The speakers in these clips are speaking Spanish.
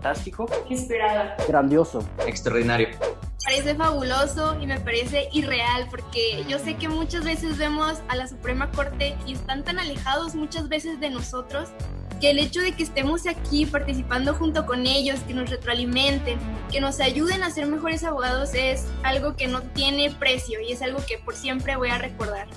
fantástico, inspirada, grandioso, extraordinario. Parece fabuloso y me parece irreal porque yo sé que muchas veces vemos a la Suprema Corte y están tan alejados muchas veces de nosotros que el hecho de que estemos aquí participando junto con ellos, que nos retroalimenten, que nos ayuden a ser mejores abogados es algo que no tiene precio y es algo que por siempre voy a recordar.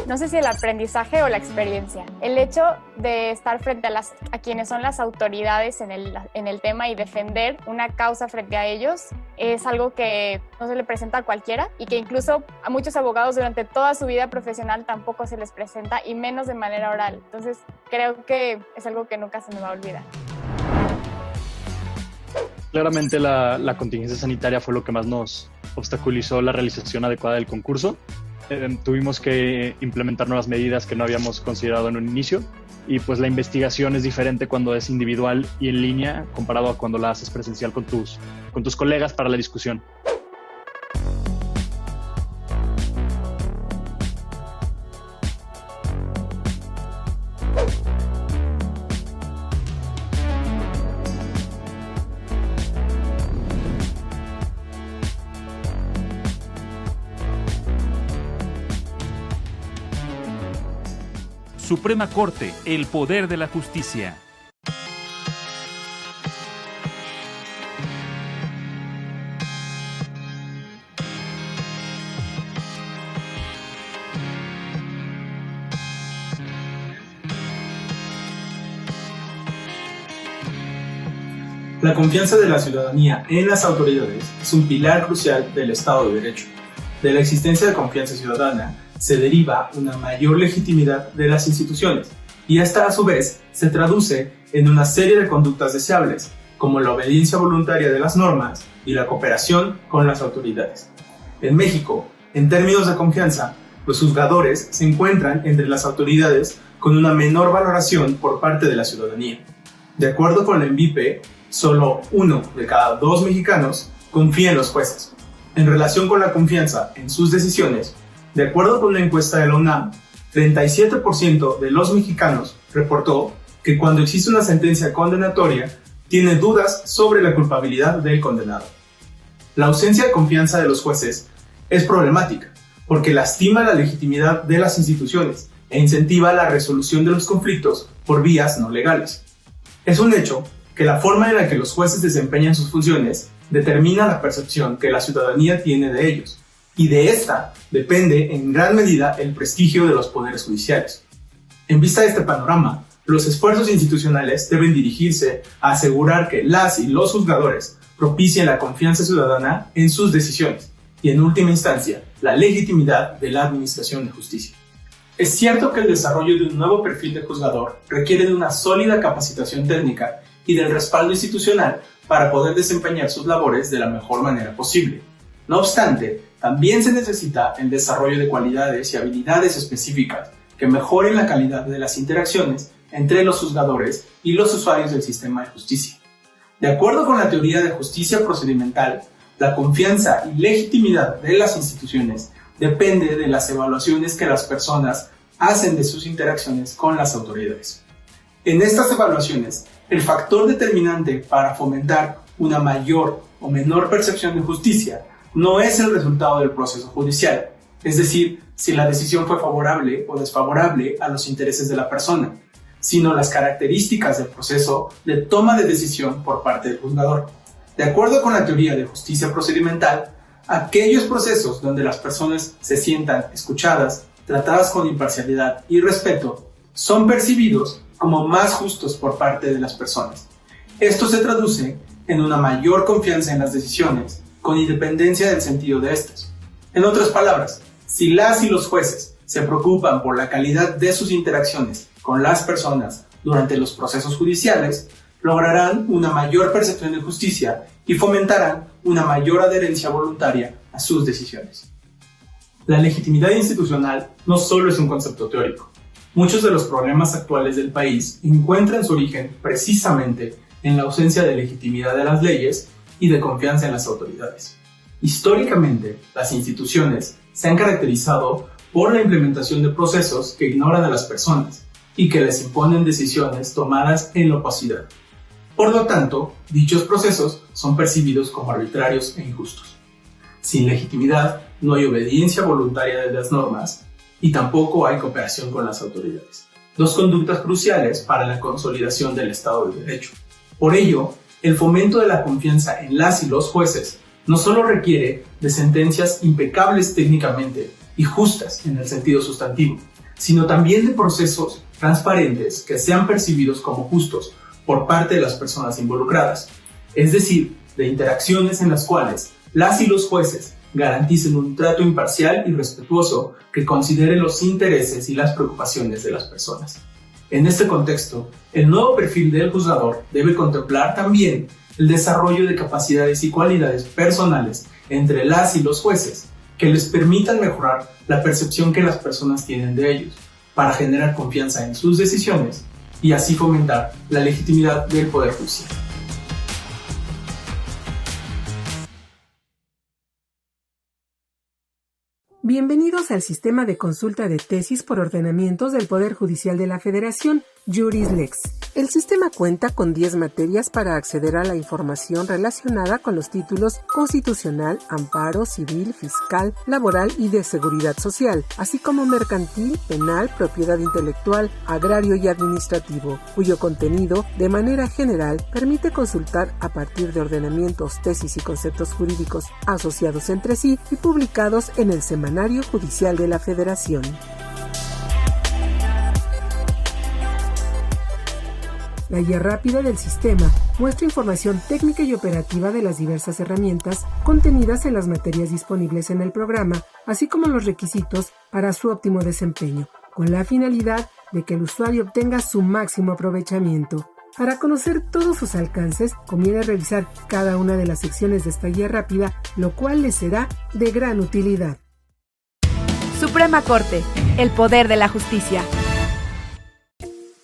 No sé si el aprendizaje o la experiencia. El hecho de estar frente a quienes son las autoridades en el tema y defender una causa frente a ellos es algo que no se le presenta a cualquiera y que incluso a muchos abogados durante toda su vida profesional tampoco se les presenta y menos de manera oral. Entonces creo que es algo que nunca se me va a olvidar. Claramente la contingencia sanitaria fue lo que más nos obstaculizó la realización adecuada del concurso. Tuvimos que implementar nuevas medidas que no habíamos considerado en un inicio y pues la investigación es diferente cuando es individual y en línea comparado a cuando la haces presencial con tus colegas para la discusión. Suprema Corte, el poder de la justicia. La confianza de la ciudadanía en las autoridades es un pilar crucial del Estado de Derecho. De la existencia de confianza ciudadana se deriva una mayor legitimidad de las instituciones y esta a su vez se traduce en una serie de conductas deseables, como la obediencia voluntaria de las normas y la cooperación con las autoridades. En México, en términos de confianza, los juzgadores se encuentran entre las autoridades con una menor valoración por parte de la ciudadanía. De acuerdo con la ENVIPE, solo 1 de cada 2 mexicanos confía en los jueces. En relación con la confianza en sus decisiones, de acuerdo con una encuesta de la UNAM, 37% de los mexicanos reportó que cuando existe una sentencia condenatoria, tiene dudas sobre la culpabilidad del condenado. La ausencia de confianza de los jueces es problemática, porque lastima la legitimidad de las instituciones e incentiva la resolución de los conflictos por vías no legales. Es un hecho que la forma en la que los jueces desempeñan sus funciones determina la percepción que la ciudadanía tiene de ellos, y de esta depende en gran medida el prestigio de los poderes judiciales. En vista de este panorama, los esfuerzos institucionales deben dirigirse a asegurar que las y los juzgadores propicien la confianza ciudadana en sus decisiones y, en última instancia, la legitimidad de la administración de justicia. Es cierto que el desarrollo de un nuevo perfil de juzgador requiere de una sólida capacitación técnica y del respaldo institucional para poder desempeñar sus labores de la mejor manera posible. No obstante, también se necesita el desarrollo de cualidades y habilidades específicas que mejoren la calidad de las interacciones entre los juzgadores y los usuarios del sistema de justicia. De acuerdo con la teoría de justicia procedimental, la confianza y legitimidad de las instituciones depende de las evaluaciones que las personas hacen de sus interacciones con las autoridades. En estas evaluaciones, el factor determinante para fomentar una mayor o menor percepción de justicia no es el resultado del proceso judicial, es decir, si la decisión fue favorable o desfavorable a los intereses de la persona, sino las características del proceso de toma de decisión por parte del juzgador. De acuerdo con la teoría de justicia procedimental, aquellos procesos donde las personas se sientan escuchadas, tratadas con imparcialidad y respeto, son percibidos como más justos por parte de las personas. Esto se traduce en una mayor confianza en las decisiones, con independencia del sentido de estas. En otras palabras, si las y los jueces se preocupan por la calidad de sus interacciones con las personas durante los procesos judiciales, lograrán una mayor percepción de justicia y fomentarán una mayor adherencia voluntaria a sus decisiones. La legitimidad institucional no solo es un concepto teórico. Muchos de los problemas actuales del país encuentran su origen precisamente en la ausencia de legitimidad de las leyes y de confianza en las autoridades. Históricamente, las instituciones se han caracterizado por la implementación de procesos que ignoran a las personas y que les imponen decisiones tomadas en la opacidad. Por lo tanto, dichos procesos son percibidos como arbitrarios e injustos. Sin legitimidad, no hay obediencia voluntaria de las normas y tampoco hay cooperación con las autoridades. Dos conductas cruciales para la consolidación del Estado de Derecho. Por ello, el fomento de la confianza en las y los jueces no solo requiere de sentencias impecables técnicamente y justas en el sentido sustantivo, sino también de procesos transparentes que sean percibidos como justos por parte de las personas involucradas, es decir, de interacciones en las cuales las y los jueces garanticen un trato imparcial y respetuoso que considere los intereses y las preocupaciones de las personas. En este contexto, el nuevo perfil del juzgador debe contemplar también el desarrollo de capacidades y cualidades personales entre las y los jueces que les permitan mejorar la percepción que las personas tienen de ellos, para generar confianza en sus decisiones y así fomentar la legitimidad del Poder Judicial. Bienvenidos al sistema de consulta de tesis por ordenamientos del Poder Judicial de la Federación, Juris Lex. El sistema cuenta con 10 materias para acceder a la información relacionada con los títulos constitucional, amparo, civil, fiscal, laboral y de seguridad social, así como mercantil, penal, propiedad intelectual, agrario y administrativo, cuyo contenido, de manera general, permite consultar a partir de ordenamientos, tesis y conceptos jurídicos asociados entre sí y publicados en el Semanario Judicial de la Federación. La guía rápida del sistema muestra información técnica y operativa de las diversas herramientas contenidas en las materias disponibles en el programa, así como los requisitos para su óptimo desempeño, con la finalidad de que el usuario obtenga su máximo aprovechamiento. Para conocer todos sus alcances, conviene revisar cada una de las secciones de esta guía rápida, lo cual les será de gran utilidad. Suprema Corte, el poder de la justicia.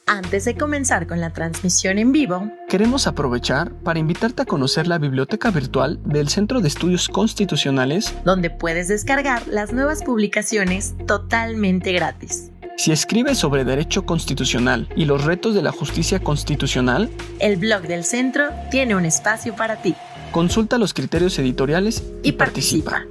Antes de comenzar con la transmisión en vivo, queremos aprovechar para invitarte a conocer la biblioteca virtual del Centro de Estudios Constitucionales, donde puedes descargar las nuevas publicaciones totalmente gratis. Si escribes sobre derecho constitucional y los retos de la justicia constitucional, el blog del centro tiene un espacio para ti. Consulta los criterios editoriales y participa.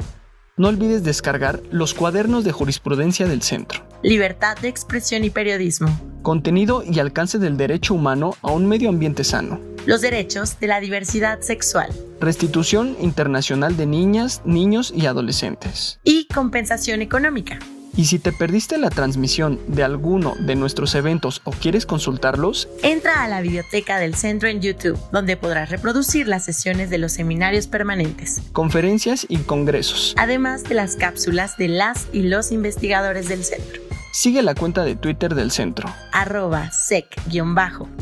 No olvides descargar los cuadernos de jurisprudencia del centro. Libertad de expresión y periodismo. Contenido y alcance del derecho humano a un medio ambiente sano. Los derechos de la diversidad sexual. Restitución internacional de niñas, niños y adolescentes. Y compensación económica. Y si te perdiste la transmisión de alguno de nuestros eventos o quieres consultarlos, entra a la biblioteca del centro en YouTube, donde podrás reproducir las sesiones de los seminarios permanentes, conferencias y congresos, además de las cápsulas de las y los investigadores del centro. Sigue la cuenta de Twitter del centro, @sec_scjn,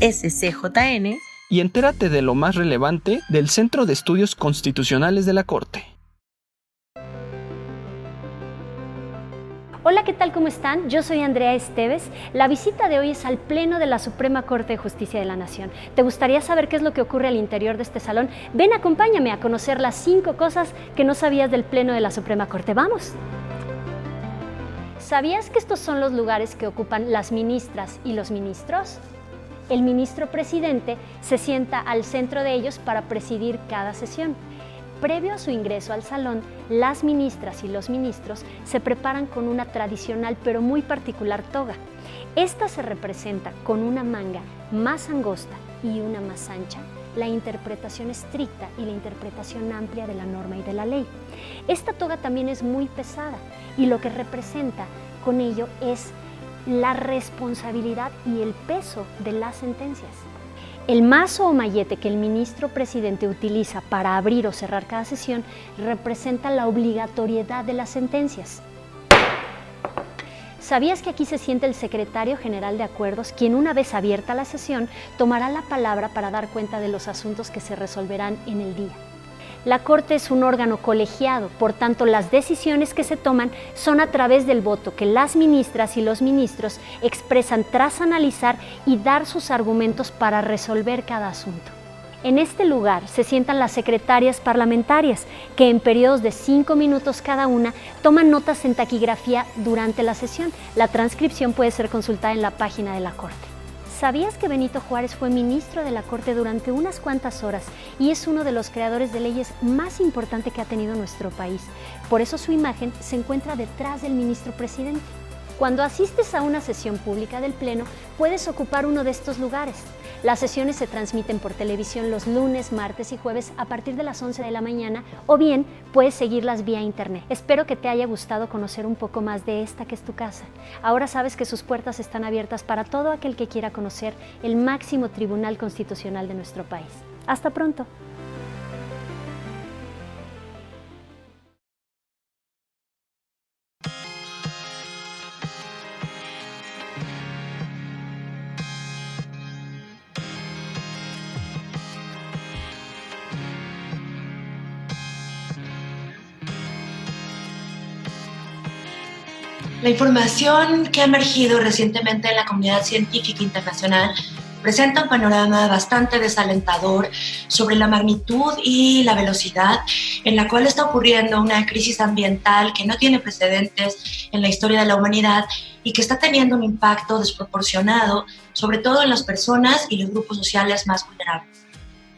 y entérate de lo más relevante del Centro de Estudios Constitucionales de la Corte. Hola, ¿qué tal? ¿Cómo están? Yo soy Andrea Esteves. La visita de hoy es al Pleno de la Suprema Corte de Justicia de la Nación. ¿Te gustaría saber qué es lo que ocurre al interior de este salón? Ven, acompáñame a conocer las 5 cosas que no sabías del Pleno de la Suprema Corte. ¡Vamos! ¿Sabías que estos son los lugares que ocupan las ministras y los ministros? El ministro presidente se sienta al centro de ellos para presidir cada sesión. Previo a su ingreso al salón, las ministras y los ministros se preparan con una tradicional pero muy particular toga. Esta se representa con una manga más angosta y una más ancha, la interpretación estricta y la interpretación amplia de la norma y de la ley. Esta toga también es muy pesada y lo que representa con ello es la responsabilidad y el peso de las sentencias. El mazo o mallete que el ministro presidente utiliza para abrir o cerrar cada sesión representa la obligatoriedad de las sentencias. ¿Sabías que aquí se sienta el secretario general de acuerdos, quien una vez abierta la sesión tomará la palabra para dar cuenta de los asuntos que se resolverán en el día? La Corte es un órgano colegiado, por tanto las decisiones que se toman son a través del voto que las ministras y los ministros expresan tras analizar y dar sus argumentos para resolver cada asunto. En este lugar se sientan las secretarias parlamentarias, que en periodos de 5 minutos cada una toman notas en taquigrafía durante la sesión. La transcripción puede ser consultada en la página de la Corte. ¿Sabías que Benito Juárez fue ministro de la Corte durante unas cuantas horas y es uno de los creadores de leyes más importantes que ha tenido nuestro país? Por eso su imagen se encuentra detrás del ministro presidente. Cuando asistes a una sesión pública del Pleno, puedes ocupar uno de estos lugares. Las sesiones se transmiten por televisión los lunes, martes y jueves a partir de las 11 de la mañana o bien puedes seguirlas vía internet. Espero que te haya gustado conocer un poco más de esta que es tu casa. Ahora sabes que sus puertas están abiertas para todo aquel que quiera conocer el máximo tribunal constitucional de nuestro país. Hasta pronto. La información que ha emergido recientemente en la comunidad científica internacional presenta un panorama bastante desalentador sobre la magnitud y la velocidad en la cual está ocurriendo una crisis ambiental que no tiene precedentes en la historia de la humanidad y que está teniendo un impacto desproporcionado, sobre todo en las personas y los grupos sociales más vulnerables.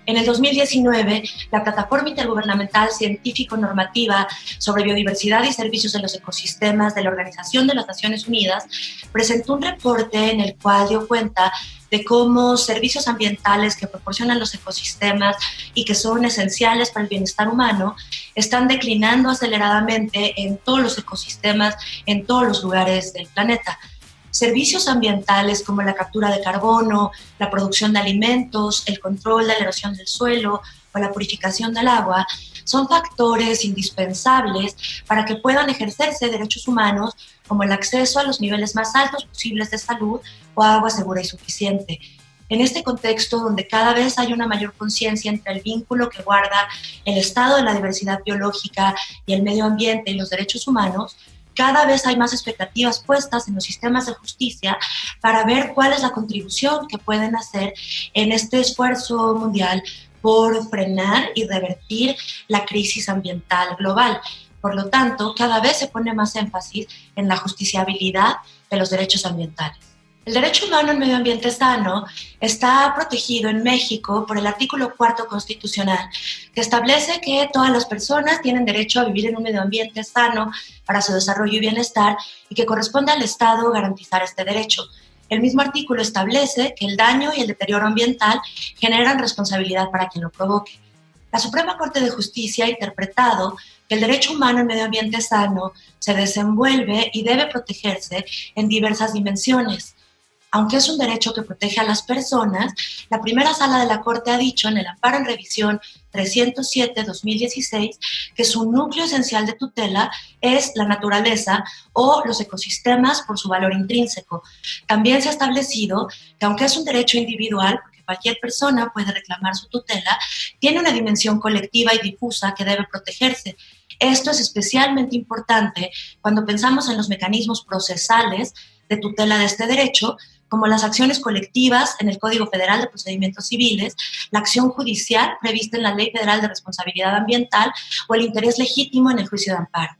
En el 2019, la Plataforma Intergubernamental Científico-Normativa sobre Biodiversidad y Servicios de los Ecosistemas de la Organización de las Naciones Unidas presentó un reporte en el cual dio cuenta de cómo servicios ambientales que proporcionan los ecosistemas y que son esenciales para el bienestar humano están declinando aceleradamente en todos los ecosistemas, en todos los lugares del planeta. Servicios ambientales como la captura de carbono, la producción de alimentos, el control de la erosión del suelo o la purificación del agua son factores indispensables para que puedan ejercerse derechos humanos como el acceso a los niveles más altos posibles de salud o agua segura y suficiente. En este contexto, donde cada vez hay una mayor conciencia entre el vínculo que guarda el estado de la diversidad biológica y el medio ambiente y los derechos humanos, cada vez hay más expectativas puestas en los sistemas de justicia para ver cuál es la contribución que pueden hacer en este esfuerzo mundial por frenar y revertir la crisis ambiental global. Por lo tanto, cada vez se pone más énfasis en la justiciabilidad de los derechos ambientales. El derecho humano al medio ambiente sano está protegido en México por el artículo 4 constitucional, que establece que todas las personas tienen derecho a vivir en un medio ambiente sano para su desarrollo y bienestar y que corresponde al Estado garantizar este derecho. El mismo artículo establece que el daño y el deterioro ambiental generan responsabilidad para quien lo provoque. La Suprema Corte de Justicia ha interpretado que el derecho humano al medio ambiente sano se desenvuelve y debe protegerse en diversas dimensiones. Aunque es un derecho que protege a las personas, la primera sala de la Corte ha dicho en el amparo en revisión 307-2016 que su núcleo esencial de tutela es la naturaleza o los ecosistemas por su valor intrínseco. También se ha establecido que aunque es un derecho individual, porque cualquier persona puede reclamar su tutela, tiene una dimensión colectiva y difusa que debe protegerse. Esto es especialmente importante cuando pensamos en los mecanismos procesales de tutela de este derecho, como las acciones colectivas en el Código Federal de Procedimientos Civiles, la acción judicial prevista en la Ley Federal de Responsabilidad Ambiental o el interés legítimo en el juicio de amparo.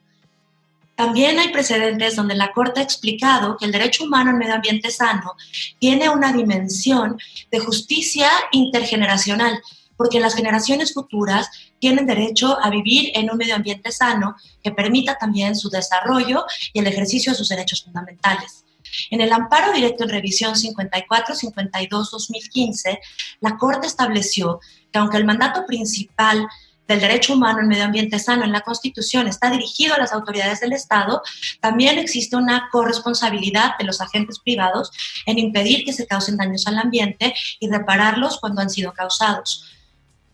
También hay precedentes donde la Corte ha explicado que el derecho humano al medio ambiente sano tiene una dimensión de justicia intergeneracional, porque las generaciones futuras tienen derecho a vivir en un medio ambiente sano que permita también su desarrollo y el ejercicio de sus derechos fundamentales. En el amparo directo en revisión 54-52-2015, la Corte estableció que aunque el mandato principal del derecho humano al medio ambiente sano en la Constitución está dirigido a las autoridades del Estado, también existe una corresponsabilidad de los agentes privados en impedir que se causen daños al ambiente y repararlos cuando han sido causados.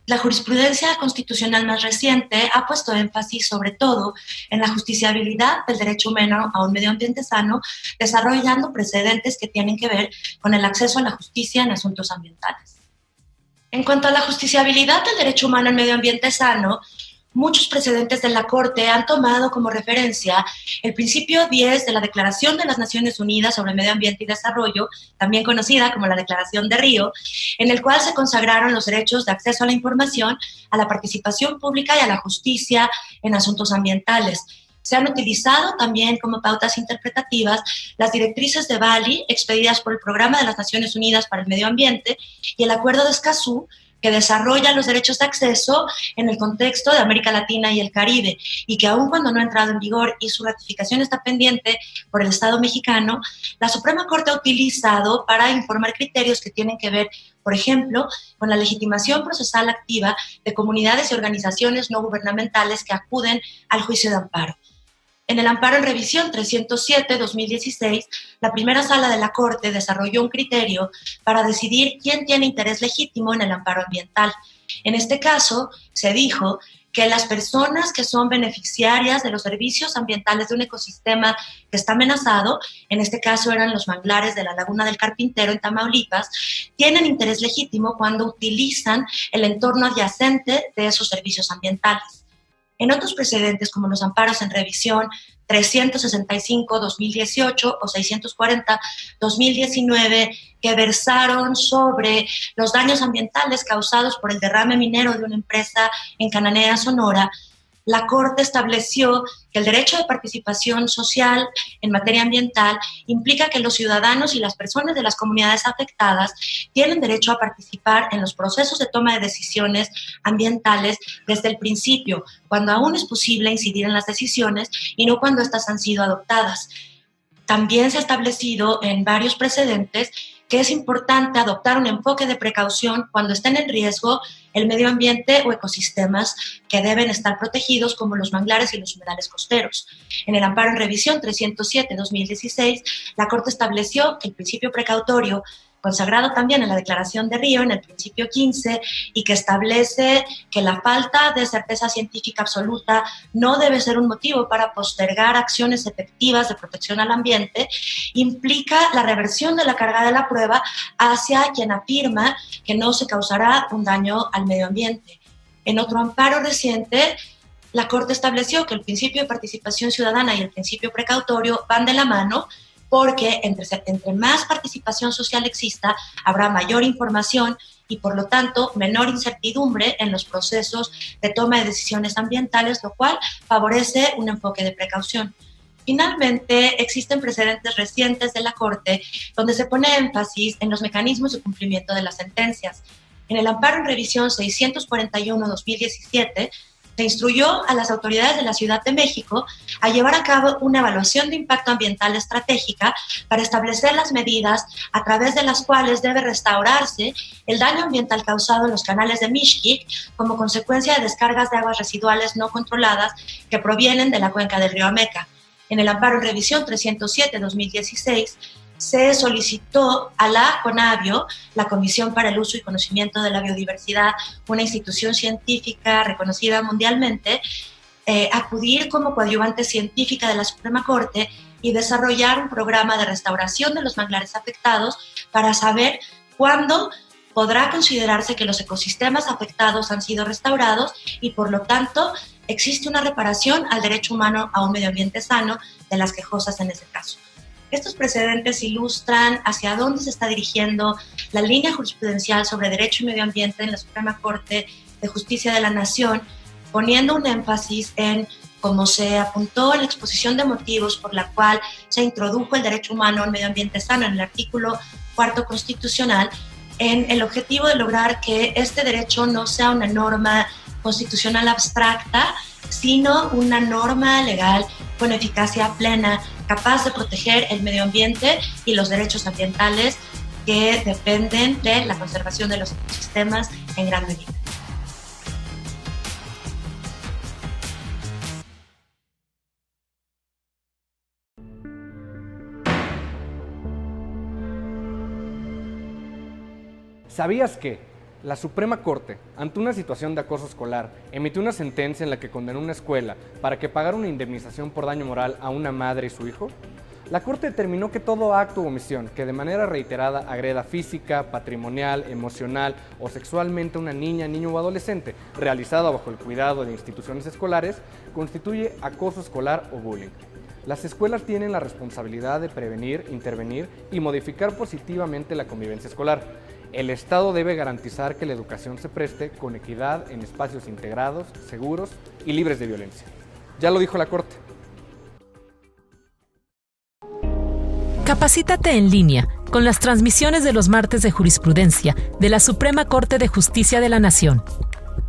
La jurisprudencia constitucional más reciente ha puesto énfasis sobre todo en la justiciabilidad del derecho humano a un medio ambiente sano, desarrollando precedentes que tienen que ver con el acceso a la justicia en asuntos ambientales. En cuanto a la justiciabilidad del derecho humano al medio ambiente sano, muchos precedentes de la Corte han tomado como referencia el principio 10 de la Declaración de las Naciones Unidas sobre Medio Ambiente y Desarrollo, también conocida como la Declaración de Río, en el cual se consagraron los derechos de acceso a la información, a la participación pública y a la justicia en asuntos ambientales. Se han utilizado también como pautas interpretativas las directrices de Bali expedidas por el Programa de las Naciones Unidas para el Medio Ambiente y el Acuerdo de Escazú, que desarrolla los derechos de acceso en el contexto de América Latina y el Caribe, y que aun cuando no ha entrado en vigor y su ratificación está pendiente por el Estado mexicano, la Suprema Corte ha utilizado para informar criterios que tienen que ver, por ejemplo, con la legitimación procesal activa de comunidades y organizaciones no gubernamentales que acuden al juicio de amparo. En el amparo en revisión 307-2016, la primera sala de la Corte desarrolló un criterio para decidir quién tiene interés legítimo en el amparo ambiental. En este caso, se dijo que las personas que son beneficiarias de los servicios ambientales de un ecosistema que está amenazado, en este caso eran los manglares de la Laguna del Carpintero en Tamaulipas, tienen interés legítimo cuando utilizan el entorno adyacente de esos servicios ambientales. En otros precedentes, como los amparos en revisión 365-2018 o 640-2019, que versaron sobre los daños ambientales causados por el derrame minero de una empresa en Cananea, Sonora, la Corte estableció que el derecho de participación social en materia ambiental implica que los ciudadanos y las personas de las comunidades afectadas tienen derecho a participar en los procesos de toma de decisiones ambientales desde el principio, cuando aún es posible incidir en las decisiones y no cuando éstas han sido adoptadas. También se ha establecido en varios precedentes que es importante adoptar un enfoque de precaución cuando estén en riesgo el medio ambiente o ecosistemas que deben estar protegidos, como los manglares y los humedales costeros. En el amparo en revisión 307-2016, la Corte estableció que el principio precautorio, consagrado también en la Declaración de Río, en el principio 15, y que establece que la falta de certeza científica absoluta no debe ser un motivo para postergar acciones efectivas de protección al ambiente, implica la reversión de la carga de la prueba hacia quien afirma que no se causará un daño al medio ambiente. En otro amparo reciente, la Corte estableció que el principio de participación ciudadana y el principio precautorio van de la mano, porque entre más participación social exista, habrá mayor información y, por lo tanto, menor incertidumbre en los procesos de toma de decisiones ambientales, lo cual favorece un enfoque de precaución. Finalmente, existen precedentes recientes de la Corte donde se pone énfasis en los mecanismos de cumplimiento de las sentencias. En el amparo en revisión 641-2017, se instruyó a las autoridades de la Ciudad de México a llevar a cabo una evaluación de impacto ambiental estratégica para establecer las medidas a través de las cuales debe restaurarse el daño ambiental causado en los canales de Mixquic como consecuencia de descargas de aguas residuales no controladas que provienen de la cuenca del río Ameca. En el amparo en revisión 307-2016, se solicitó a la CONABIO, la Comisión para el Uso y Conocimiento de la Biodiversidad, una institución científica reconocida mundialmente, acudir como coadyuvante científica de la Suprema Corte y desarrollar un programa de restauración de los manglares afectados para saber cuándo podrá considerarse que los ecosistemas afectados han sido restaurados y, por lo tanto, existe una reparación al derecho humano a un medio ambiente sano de las quejosas en ese caso. Estos precedentes ilustran hacia dónde se está dirigiendo la línea jurisprudencial sobre derecho y medio ambiente en la Suprema Corte de Justicia de la Nación, poniendo un énfasis en, como se apuntó en la exposición de motivos por la cual se introdujo el derecho humano al medio ambiente sano en el artículo 4 constitucional, en el objetivo de lograr que este derecho no sea una norma constitucional abstracta, sino una norma legal con eficacia plena, capaz de proteger el medio ambiente y los derechos ambientales que dependen de la conservación de los ecosistemas en gran medida. ¿Sabías que la Suprema Corte, ante una situación de acoso escolar, emitió una sentencia en la que condenó a una escuela para que pagara una indemnización por daño moral a una madre y su hijo? La Corte determinó que todo acto o omisión que de manera reiterada agreda física, patrimonial, emocional o sexualmente a una niña, niño o adolescente, realizada bajo el cuidado de instituciones escolares, constituye acoso escolar o bullying. Las escuelas tienen la responsabilidad de prevenir, intervenir y modificar positivamente la convivencia escolar. El Estado debe garantizar que la educación se preste con equidad en espacios integrados, seguros y libres de violencia. Ya lo dijo la Corte. Capacítate en línea con las transmisiones de los martes de jurisprudencia de la Suprema Corte de Justicia de la Nación.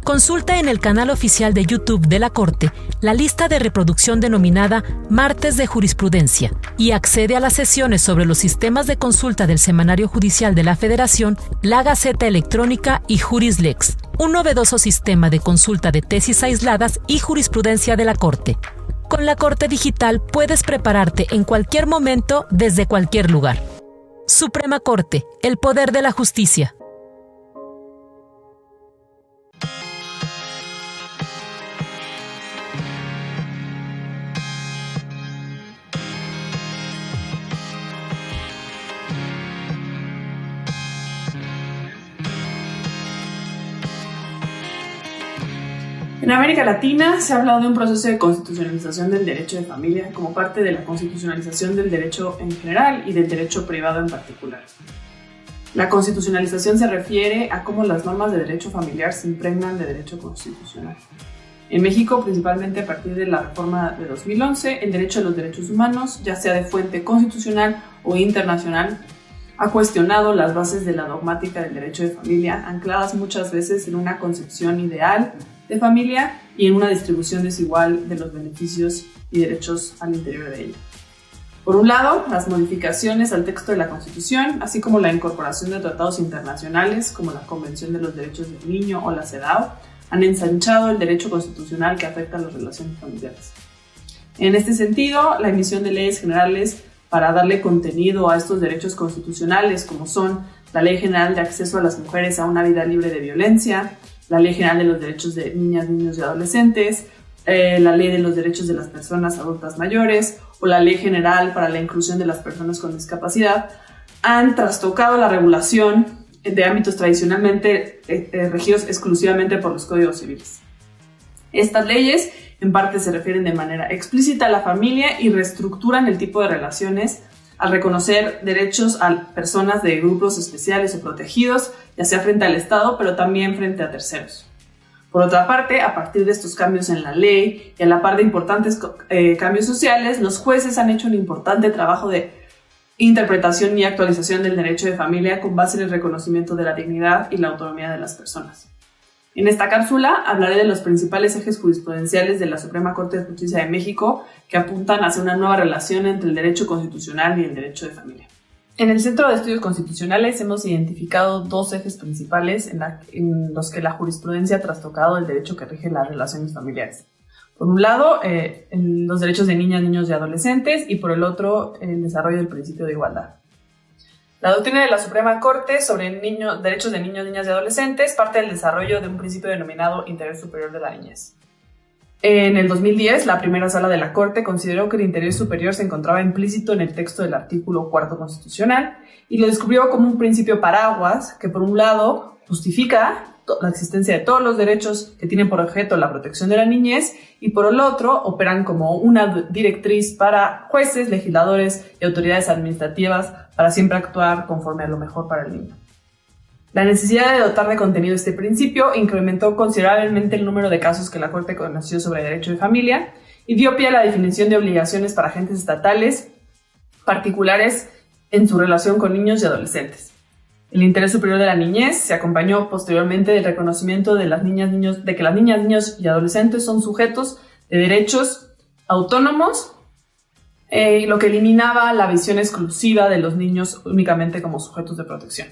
Consulta en el canal oficial de YouTube de la Corte la lista de reproducción denominada Martes de Jurisprudencia y accede a las sesiones sobre los sistemas de consulta del Semanario Judicial de la Federación, la Gaceta Electrónica y JurisLex, un novedoso sistema de consulta de tesis aisladas y jurisprudencia de la Corte. Con la Corte Digital puedes prepararte en cualquier momento desde cualquier lugar. Suprema Corte, el poder de la justicia. En América Latina se ha hablado de un proceso de constitucionalización del derecho de familia como parte de la constitucionalización del derecho en general y del derecho privado en particular. La constitucionalización se refiere a cómo las normas de derecho familiar se impregnan de derecho constitucional. En México, principalmente a partir de la reforma de 2011, el derecho a los derechos humanos, ya sea de fuente constitucional o internacional, ha cuestionado las bases de la dogmática del derecho de familia, ancladas muchas veces en una concepción ideal de familia y en una distribución desigual de los beneficios y derechos al interior de ella. Por un lado, las modificaciones al texto de la Constitución, así como la incorporación de tratados internacionales como la Convención de los Derechos del Niño o la CEDAW, han ensanchado el derecho constitucional que afecta a las relaciones familiares. En este sentido, la emisión de leyes generales para darle contenido a estos derechos constitucionales, como son la Ley General de Acceso a las Mujeres a una Vida Libre de Violencia, la Ley General de los Derechos de Niñas, Niños y Adolescentes, la Ley de los Derechos de las Personas Adultas Mayores o la Ley General para la Inclusión de las Personas con Discapacidad, han trastocado la regulación de ámbitos tradicionalmente regidos exclusivamente por los códigos civiles. Estas leyes en parte se refieren de manera explícita a la familia y reestructuran el tipo de relaciones al reconocer derechos a personas de grupos especiales o protegidos, ya sea frente al Estado, pero también frente a terceros. Por otra parte, a partir de estos cambios en la ley y a la par de importantes cambios sociales, los jueces han hecho un importante trabajo de interpretación y actualización del derecho de familia con base en el reconocimiento de la dignidad y la autonomía de las personas. En esta cápsula hablaré de los principales ejes jurisprudenciales de la Suprema Corte de Justicia de México que apuntan hacia una nueva relación entre el derecho constitucional y el derecho de familia. En el Centro de Estudios Constitucionales hemos identificado dos ejes principales en los que la jurisprudencia ha trastocado el derecho que rige las relaciones familiares. Por un lado, los derechos de niñas, niños y adolescentes, y por el otro, el desarrollo del principio de igualdad. La doctrina de la Suprema Corte sobre derechos de niños, niñas y adolescentes parte del desarrollo de un principio denominado interés superior de la niñez. En el 2010, la primera sala de la Corte consideró que el interés superior se encontraba implícito en el texto del artículo 4 constitucional y lo descubrió como un principio paraguas que, por un lado, justifica la existencia de todos los derechos que tienen por objeto la protección de la niñez y, por el otro, operan como una directriz para jueces, legisladores y autoridades administrativas para siempre actuar conforme a lo mejor para el niño. La necesidad de dotar de contenido este principio incrementó considerablemente el número de casos que la Corte conoció sobre derecho de familia y dio pie a la definición de obligaciones para agentes estatales particulares en su relación con niños y adolescentes. El interés superior de la niñez se acompañó posteriormente del reconocimiento de que las niñas, niños y adolescentes son sujetos de derechos autónomos, lo que eliminaba la visión exclusiva de los niños únicamente como sujetos de protección.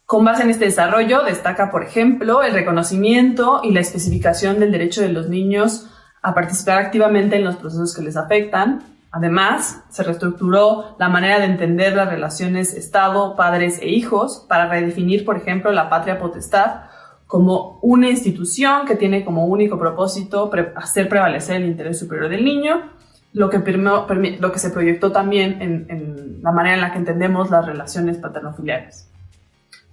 Con base en este desarrollo destaca, por ejemplo, el reconocimiento y la especificación del derecho de los niños a participar activamente en los procesos que les afectan. Además, se reestructuró la manera de entender las relaciones Estado, padres e hijos para redefinir, por ejemplo, la patria potestad como una institución que tiene como único propósito hacer prevalecer el interés superior del niño, lo que se proyectó también en la manera en la que entendemos las relaciones paternofiliares.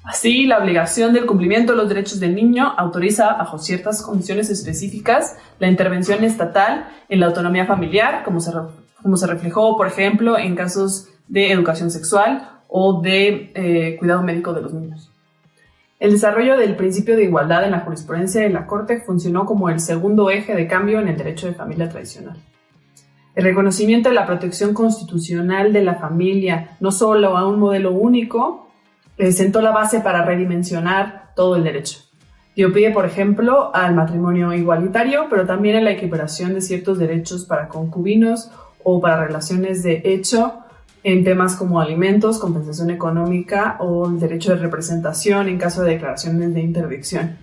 Así, la obligación del cumplimiento de los derechos del niño autoriza, bajo ciertas condiciones específicas, la intervención estatal en la autonomía familiar, como se reflejó, por ejemplo, en casos de educación sexual o de cuidado médico de los niños. El desarrollo del principio de igualdad en la jurisprudencia de la Corte funcionó como el segundo eje de cambio en el derecho de familia tradicional. El reconocimiento de la protección constitucional de la familia, no solo a un modelo único, sentó la base para redimensionar todo el derecho. Dio pie, por ejemplo, al matrimonio igualitario, pero también a la equiparación de ciertos derechos para concubinos o para relaciones de hecho en temas como alimentos, compensación económica o el derecho de representación en caso de declaraciones de interdicción.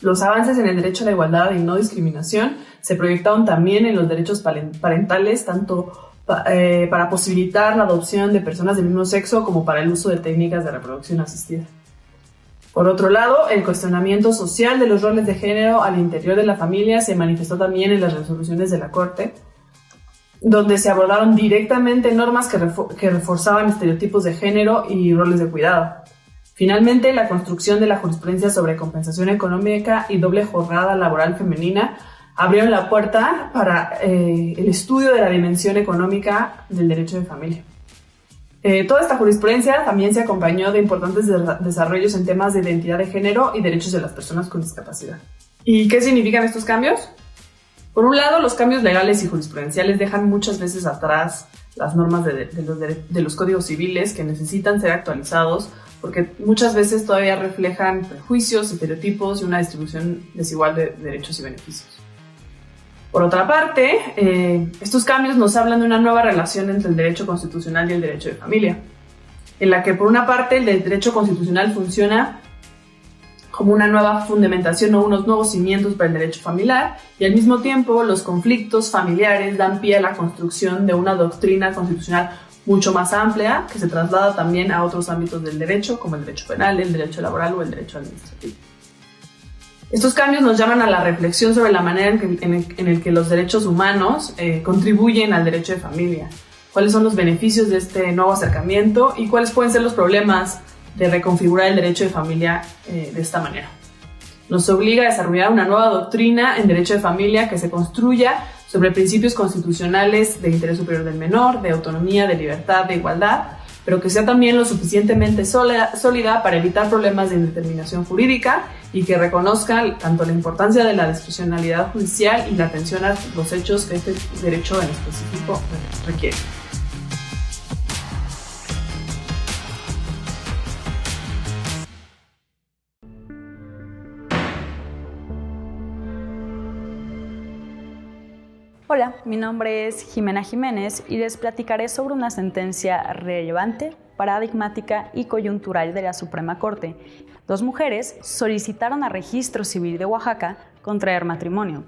Los avances en el derecho a la igualdad y no discriminación se proyectaron también en los derechos parentales, tanto para posibilitar la adopción de personas del mismo sexo como para el uso de técnicas de reproducción asistida. Por otro lado, el cuestionamiento social de los roles de género al interior de la familia se manifestó también en las resoluciones de la Corte, donde se abordaron directamente normas que reforzaban estereotipos de género y roles de cuidado. Finalmente, la construcción de la jurisprudencia sobre compensación económica y doble jornada laboral femenina abrieron la puerta para el estudio de la dimensión económica del derecho de familia. Toda esta jurisprudencia también se acompañó de importantes desarrollos en temas de identidad de género y derechos de las personas con discapacidad. ¿Y qué significan estos cambios? Por un lado, los cambios legales y jurisprudenciales dejan muchas veces atrás las normas de los códigos civiles que necesitan ser actualizados porque muchas veces todavía reflejan prejuicios, estereotipos y una distribución desigual de derechos y beneficios. Por otra parte, estos cambios nos hablan de una nueva relación entre el derecho constitucional y el derecho de familia, en la que por una parte el derecho constitucional funciona como una nueva fundamentación o unos nuevos cimientos para el derecho familiar, y al mismo tiempo los conflictos familiares dan pie a la construcción de una doctrina constitucional mucho más amplia que se traslada también a otros ámbitos del derecho, como el derecho penal, el derecho laboral o el derecho administrativo. Estos cambios nos llaman a la reflexión sobre la manera en el que los derechos humanos contribuyen al derecho de familia, cuáles son los beneficios de este nuevo acercamiento y cuáles pueden ser los problemas de reconfigurar el derecho de familia de esta manera. Nos obliga a desarrollar una nueva doctrina en derecho de familia que se construya sobre principios constitucionales de interés superior del menor, de autonomía, de libertad, de igualdad, pero que sea también lo suficientemente sólida para evitar problemas de indeterminación jurídica y que reconozca tanto la importancia de la discrecionalidad judicial y la atención a los hechos que este derecho en específico requiere. Hola, mi nombre es Jimena Jiménez y les platicaré sobre una sentencia relevante, paradigmática y coyuntural de la Suprema Corte. 2 mujeres solicitaron a Registro Civil de Oaxaca contraer matrimonio,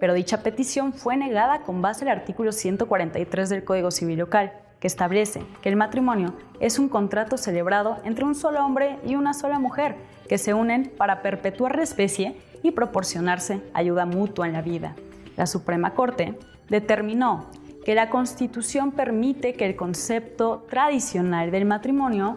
pero dicha petición fue negada con base al artículo 143 del Código Civil Local, que establece que el matrimonio es un contrato celebrado entre un solo hombre y una sola mujer que se unen para perpetuar la especie y proporcionarse ayuda mutua en la vida. La Suprema Corte determinó que la Constitución permite que el concepto tradicional del matrimonio,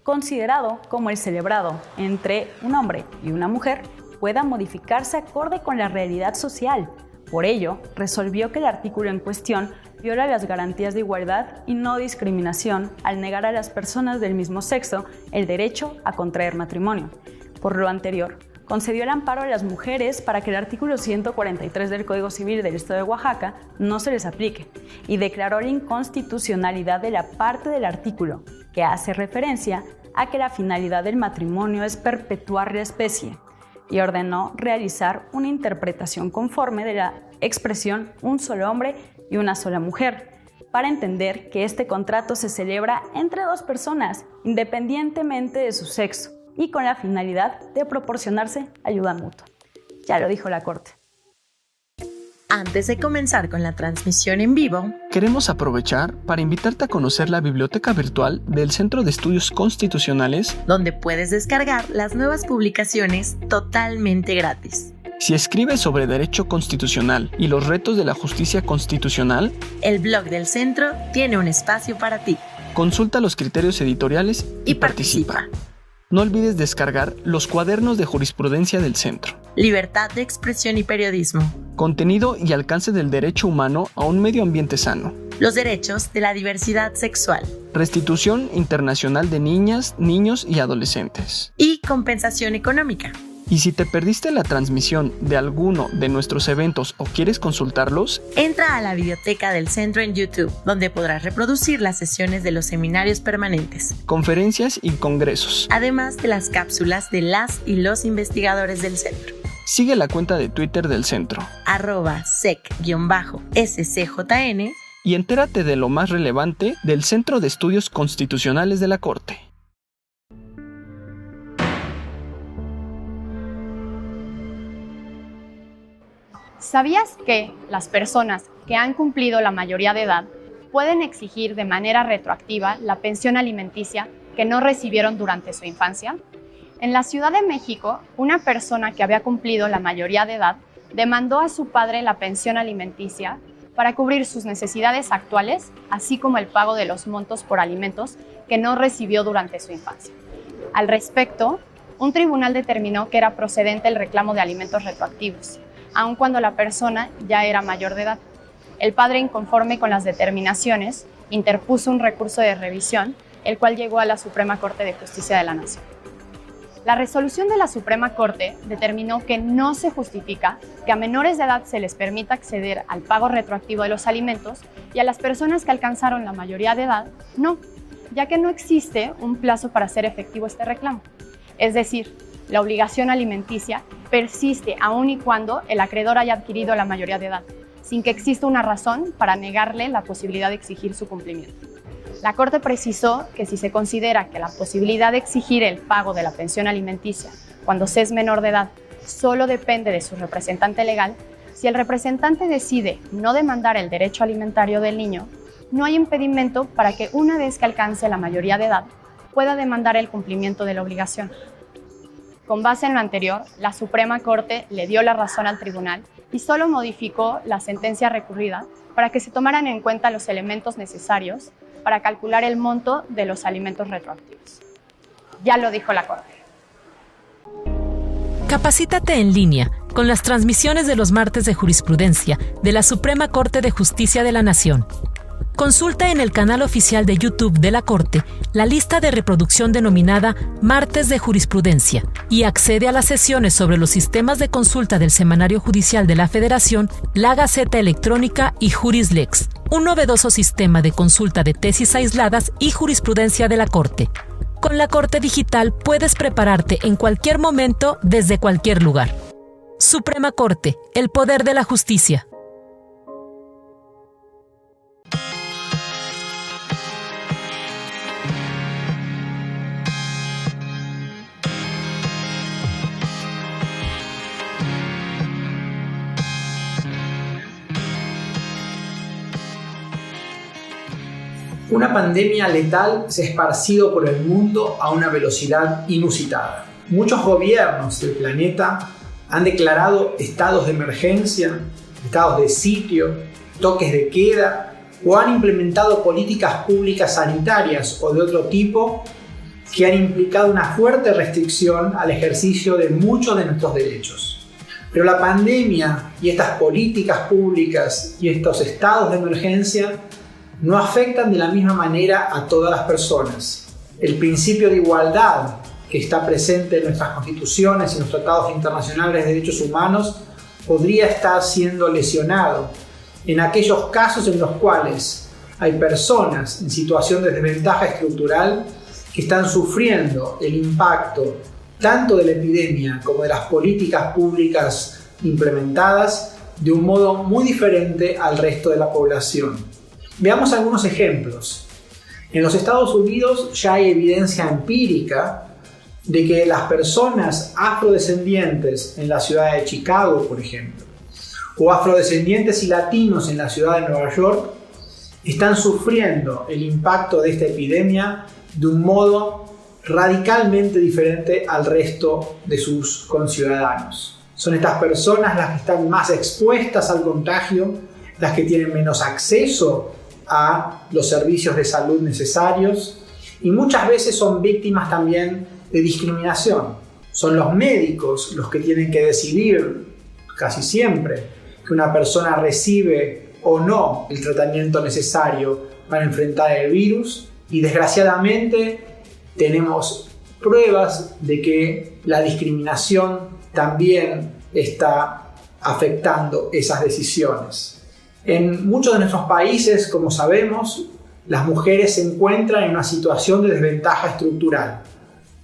considerado como el celebrado entre un hombre y una mujer, pueda modificarse acorde con la realidad social. Por ello, resolvió que el artículo en cuestión viola las garantías de igualdad y no discriminación al negar a las personas del mismo sexo el derecho a contraer matrimonio. Por lo anterior, concedió el amparo a las mujeres para que el artículo 143 del Código Civil del Estado de Oaxaca no se les aplique y declaró la inconstitucionalidad de la parte del artículo que hace referencia a que la finalidad del matrimonio es perpetuar la especie y ordenó realizar una interpretación conforme de la expresión un solo hombre y una sola mujer para entender que este contrato se celebra entre 2 personas independientemente de su sexo y con la finalidad de proporcionarse ayuda mutua. Ya lo dijo la Corte. Antes de comenzar con la transmisión en vivo, queremos aprovechar para invitarte a conocer la biblioteca virtual del Centro de Estudios Constitucionales, donde puedes descargar las nuevas publicaciones totalmente gratis. Si escribes sobre derecho constitucional y los retos de la justicia constitucional, el blog del centro tiene un espacio para ti. Consulta los criterios editoriales y participa. No olvides descargar los cuadernos de jurisprudencia del centro. Libertad de expresión y periodismo. Contenido y alcance del derecho humano a un medio ambiente sano. Los derechos de la diversidad sexual. Restitución internacional de niñas, niños y adolescentes. Y compensación económica. Y si te perdiste la transmisión de alguno de nuestros eventos o quieres consultarlos, entra a la biblioteca del centro en YouTube, donde podrás reproducir las sesiones de los seminarios permanentes, conferencias y congresos, además de las cápsulas de las y los investigadores del centro. Sigue la cuenta de Twitter del centro, @sec_scjn, y entérate de lo más relevante del Centro de Estudios Constitucionales de la Corte. ¿Sabías que las personas que han cumplido la mayoría de edad pueden exigir de manera retroactiva la pensión alimenticia que no recibieron durante su infancia? En la Ciudad de México, una persona que había cumplido la mayoría de edad demandó a su padre la pensión alimenticia para cubrir sus necesidades actuales, así como el pago de los montos por alimentos que no recibió durante su infancia. Al respecto, un tribunal determinó que era procedente el reclamo de alimentos retroactivos, aun cuando la persona ya era mayor de edad. El padre, inconforme con las determinaciones, interpuso un recurso de revisión, el cual llegó a la Suprema Corte de Justicia de la Nación. La resolución de la Suprema Corte determinó que no se justifica que a menores de edad se les permita acceder al pago retroactivo de los alimentos y a las personas que alcanzaron la mayoría de edad, no, ya que no existe un plazo para hacer efectivo este reclamo. Es decir, la obligación alimenticia persiste aun y cuando el acreedor haya adquirido la mayoría de edad, sin que exista una razón para negarle la posibilidad de exigir su cumplimiento. La Corte precisó que si se considera que la posibilidad de exigir el pago de la pensión alimenticia cuando se es menor de edad solo depende de su representante legal, si el representante decide no demandar el derecho alimentario del niño, no hay impedimento para que una vez que alcance la mayoría de edad pueda demandar el cumplimiento de la obligación. Con base en lo anterior, la Suprema Corte le dio la razón al tribunal y solo modificó la sentencia recurrida para que se tomaran en cuenta los elementos necesarios para calcular el monto de los alimentos retroactivos. Ya lo dijo la Corte. Capacítate en línea con las transmisiones de los martes de jurisprudencia de la Suprema Corte de Justicia de la Nación. Consulta en el canal oficial de YouTube de la Corte la lista de reproducción denominada Martes de Jurisprudencia y accede a las sesiones sobre los sistemas de consulta del Semanario Judicial de la Federación, la Gaceta Electrónica y JurisLex, un novedoso sistema de consulta de tesis aisladas y jurisprudencia de la Corte. Con la Corte Digital puedes prepararte en cualquier momento desde cualquier lugar. Suprema Corte, el poder de la justicia. Una pandemia letal se ha esparcido por el mundo a una velocidad inusitada. Muchos gobiernos del planeta han declarado estados de emergencia, estados de sitio, toques de queda o han implementado políticas públicas sanitarias o de otro tipo que han implicado una fuerte restricción al ejercicio de muchos de nuestros derechos. Pero la pandemia y estas políticas públicas y estos estados de emergencia no afectan de la misma manera a todas las personas. El principio de igualdad que está presente en nuestras constituciones y en los tratados internacionales de derechos humanos podría estar siendo lesionado en aquellos casos en los cuales hay personas en situación de desventaja estructural que están sufriendo el impacto tanto de la epidemia como de las políticas públicas implementadas de un modo muy diferente al resto de la población. Veamos algunos ejemplos. En los Estados Unidos ya hay evidencia empírica de que las personas afrodescendientes en la ciudad de Chicago, por ejemplo, o afrodescendientes y latinos en la ciudad de Nueva York, están sufriendo el impacto de esta epidemia de un modo radicalmente diferente al resto de sus conciudadanos. Son estas personas las que están más expuestas al contagio, las que tienen menos acceso a los servicios de salud necesarios y muchas veces son víctimas también de discriminación. Son los médicos los que tienen que decidir, casi siempre, que una persona recibe o no el tratamiento necesario para enfrentar el virus y desgraciadamente tenemos pruebas de que la discriminación también está afectando esas decisiones. En muchos de nuestros países, como sabemos, las mujeres se encuentran en una situación de desventaja estructural.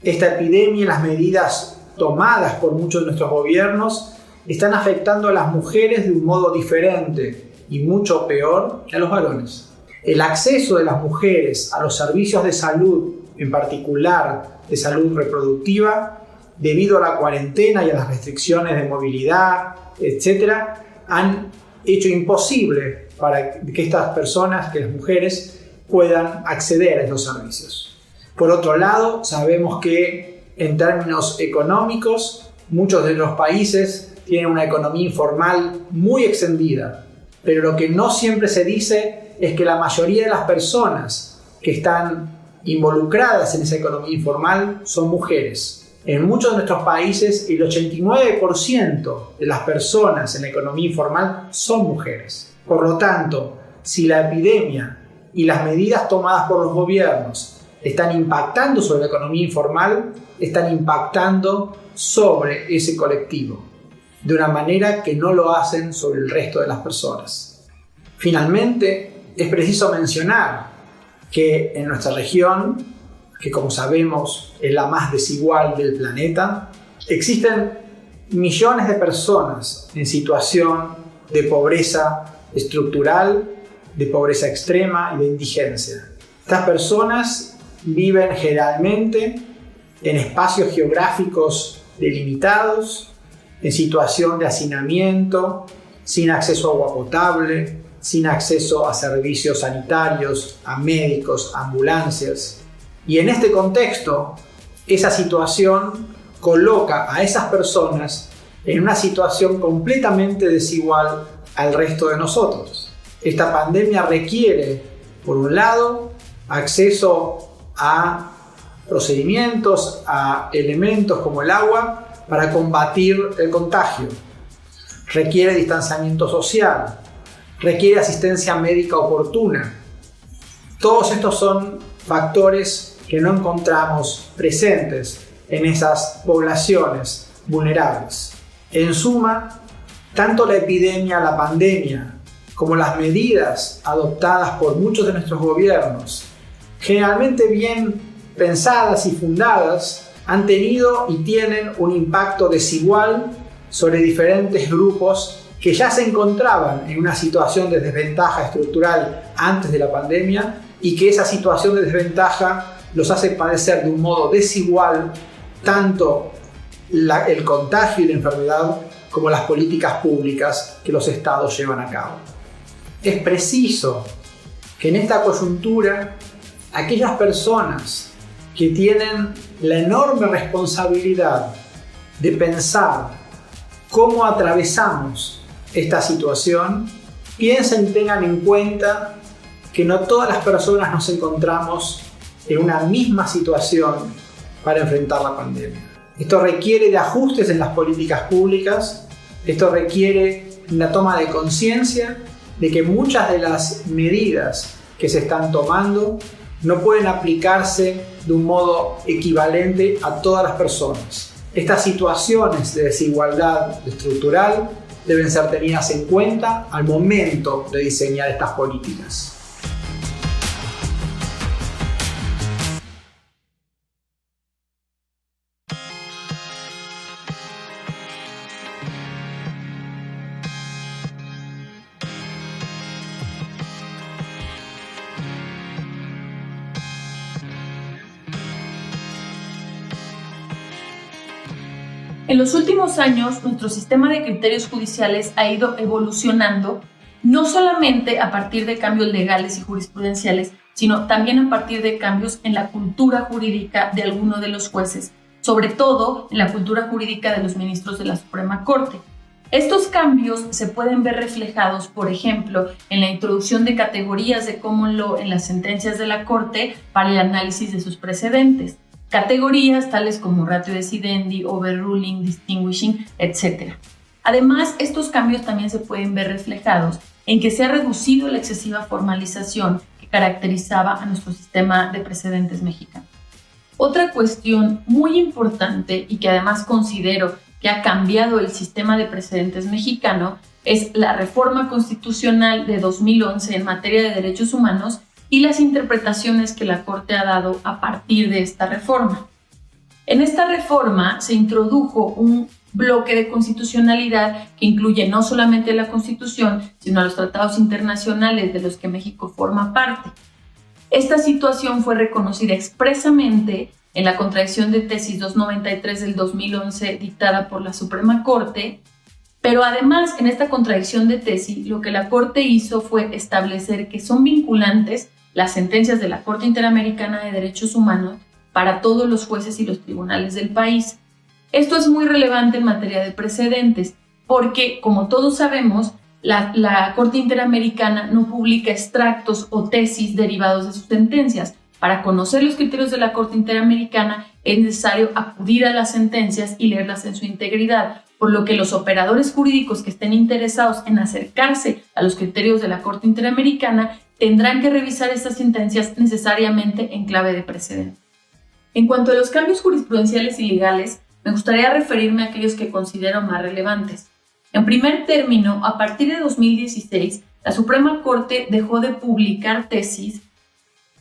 Esta epidemia y las medidas tomadas por muchos de nuestros gobiernos están afectando a las mujeres de un modo diferente y mucho peor que a los varones. El acceso de las mujeres a los servicios de salud, en particular de salud reproductiva, debido a la cuarentena y a las restricciones de movilidad, etc., han hecho imposible para que estas personas, que las mujeres, puedan acceder a esos servicios. Por otro lado, sabemos que en términos económicos, muchos de los países tienen una economía informal muy extendida, pero lo que no siempre se dice es que la mayoría de las personas que están involucradas en esa economía informal son mujeres. En muchos de nuestros países, el 89% de las personas en la economía informal son mujeres. Por lo tanto, si la epidemia y las medidas tomadas por los gobiernos están impactando sobre la economía informal, están impactando sobre ese colectivo, de una manera que no lo hacen sobre el resto de las personas. Finalmente, es preciso mencionar que en nuestra región, que como sabemos es la más desigual del planeta, existen millones de personas en situación de pobreza estructural, de pobreza extrema y de indigencia. Estas personas viven generalmente en espacios geográficos delimitados, en situación de hacinamiento, sin acceso a agua potable, sin acceso a servicios sanitarios, a médicos, a ambulancias. Y en este contexto, esa situación coloca a esas personas en una situación completamente desigual al resto de nosotros. Esta pandemia requiere, por un lado, acceso a procedimientos, a elementos como el agua para combatir el contagio. Requiere distanciamiento social, requiere asistencia médica oportuna. Todos estos son factores que no encontramos presentes en esas poblaciones vulnerables. En suma, tanto la epidemia, la pandemia, como las medidas adoptadas por muchos de nuestros gobiernos, generalmente bien pensadas y fundadas, han tenido y tienen un impacto desigual sobre diferentes grupos que ya se encontraban en una situación de desventaja estructural antes de la pandemia y que esa situación de desventaja los hace padecer de un modo desigual tanto el contagio y la enfermedad como las políticas públicas que los estados llevan a cabo. Es preciso que en esta coyuntura aquellas personas que tienen la enorme responsabilidad de pensar cómo atravesamos esta situación, piensen y tengan en cuenta que no todas las personas nos encontramos en una misma situación para enfrentar la pandemia. Esto requiere de ajustes en las políticas públicas, esto requiere una toma de conciencia de que muchas de las medidas que se están tomando no pueden aplicarse de un modo equivalente a todas las personas. Estas situaciones de desigualdad estructural deben ser tenidas en cuenta al momento de diseñar estas políticas. En los últimos años, nuestro sistema de criterios judiciales ha ido evolucionando, no solamente a partir de cambios legales y jurisprudenciales, sino también a partir de cambios en la cultura jurídica de algunos de los jueces, sobre todo en la cultura jurídica de los ministros de la Suprema Corte. Estos cambios se pueden ver reflejados, por ejemplo, en la introducción de categorías de common law en las sentencias de la Corte para el análisis de sus precedentes. Categorías tales como ratio decidendi, overruling, distinguishing, etc. Además, estos cambios también se pueden ver reflejados en que se ha reducido la excesiva formalización que caracterizaba a nuestro sistema de precedentes mexicano. Otra cuestión muy importante y que además considero que ha cambiado el sistema de precedentes mexicano es la reforma constitucional de 2011 en materia de derechos humanos y las interpretaciones que la Corte ha dado a partir de esta reforma. En esta reforma se introdujo un bloque de constitucionalidad que incluye no solamente la Constitución, sino a los tratados internacionales de los que México forma parte. Esta situación fue reconocida expresamente en la contradicción de tesis 293 del 2011 dictada por la Suprema Corte, pero además en esta contradicción de tesis lo que la Corte hizo fue establecer que son vinculantes las sentencias de la Corte Interamericana de Derechos Humanos para todos los jueces y los tribunales del país. Esto es muy relevante en materia de precedentes porque, como todos sabemos, la Corte Interamericana no publica extractos o tesis derivados de sus sentencias. Para conocer los criterios de la Corte Interamericana es necesario acudir a las sentencias y leerlas en su integridad, por lo que los operadores jurídicos que estén interesados en acercarse a los criterios de la Corte Interamericana tendrán que revisar estas sentencias necesariamente en clave de precedente. En cuanto a los cambios jurisprudenciales y legales, me gustaría referirme a aquellos que considero más relevantes. En primer término, a partir de 2016, la Suprema Corte dejó de publicar tesis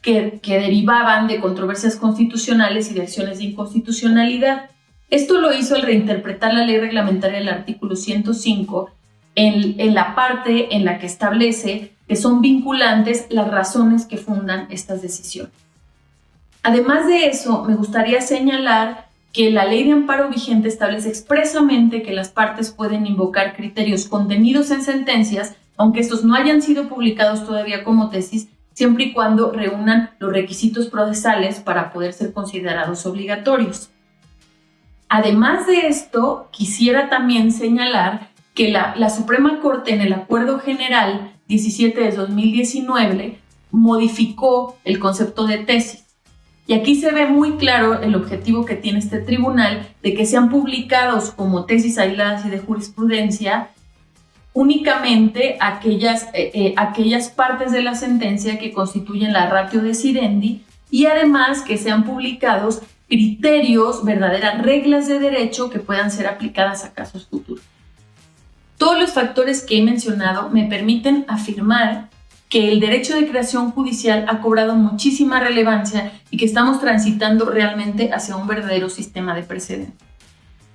que derivaban de controversias constitucionales y de acciones de inconstitucionalidad. Esto lo hizo al reinterpretar la ley reglamentaria del artículo 105 en la parte en la que establece que son vinculantes las razones que fundan estas decisiones. Además de eso, me gustaría señalar que la ley de amparo vigente establece expresamente que las partes pueden invocar criterios contenidos en sentencias, aunque estos no hayan sido publicados todavía como tesis, siempre y cuando reúnan los requisitos procesales para poder ser considerados obligatorios. Además de esto, quisiera también señalar que la Suprema Corte en el Acuerdo General 17 de 2019 modificó el concepto de tesis. Y aquí se ve muy claro el objetivo que tiene este tribunal de que sean publicados como tesis aisladas y de jurisprudencia únicamente aquellas partes de la sentencia que constituyen la ratio decidendi y además que sean publicados criterios, verdaderas reglas de derecho que puedan ser aplicadas a casos futuros. Todos los factores que he mencionado me permiten afirmar que el derecho de creación judicial ha cobrado muchísima relevancia y que estamos transitando realmente hacia un verdadero sistema de precedentes.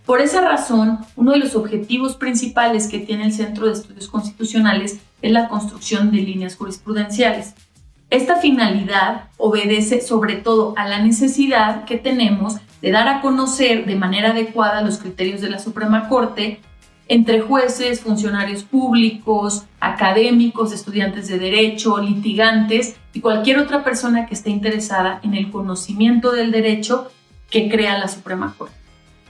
Por esa razón, uno de los objetivos principales que tiene el Centro de Estudios Constitucionales es la construcción de líneas jurisprudenciales. Esta finalidad obedece sobre todo a la necesidad que tenemos de dar a conocer de manera adecuada los criterios de la Suprema Corte entre jueces, funcionarios públicos, académicos, estudiantes de derecho, litigantes y cualquier otra persona que esté interesada en el conocimiento del derecho que crea la Suprema Corte.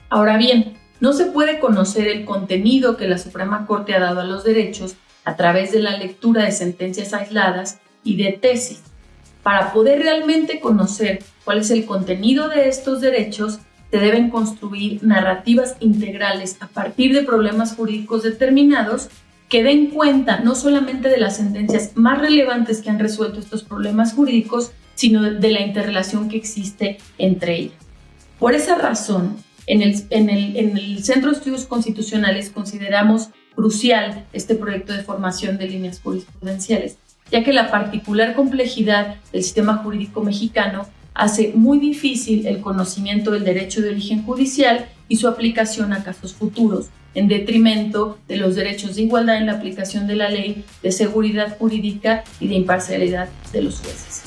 Ahora bien, no se puede conocer el contenido que la Suprema Corte ha dado a los derechos a través de la lectura de sentencias aisladas y de tesis. Para poder realmente conocer cuál es el contenido de estos derechos, se deben construir narrativas integrales a partir de problemas jurídicos determinados que den cuenta no solamente de las sentencias más relevantes que han resuelto estos problemas jurídicos, sino de la interrelación que existe entre ellas. Por esa razón, en el Centro de Estudios Constitucionales consideramos crucial este proyecto de formación de líneas jurisprudenciales, ya que la particular complejidad del sistema jurídico mexicano hace muy difícil el conocimiento del derecho de origen judicial y su aplicación a casos futuros, en detrimento de los derechos de igualdad en la aplicación de la ley, de seguridad jurídica y de imparcialidad de los jueces.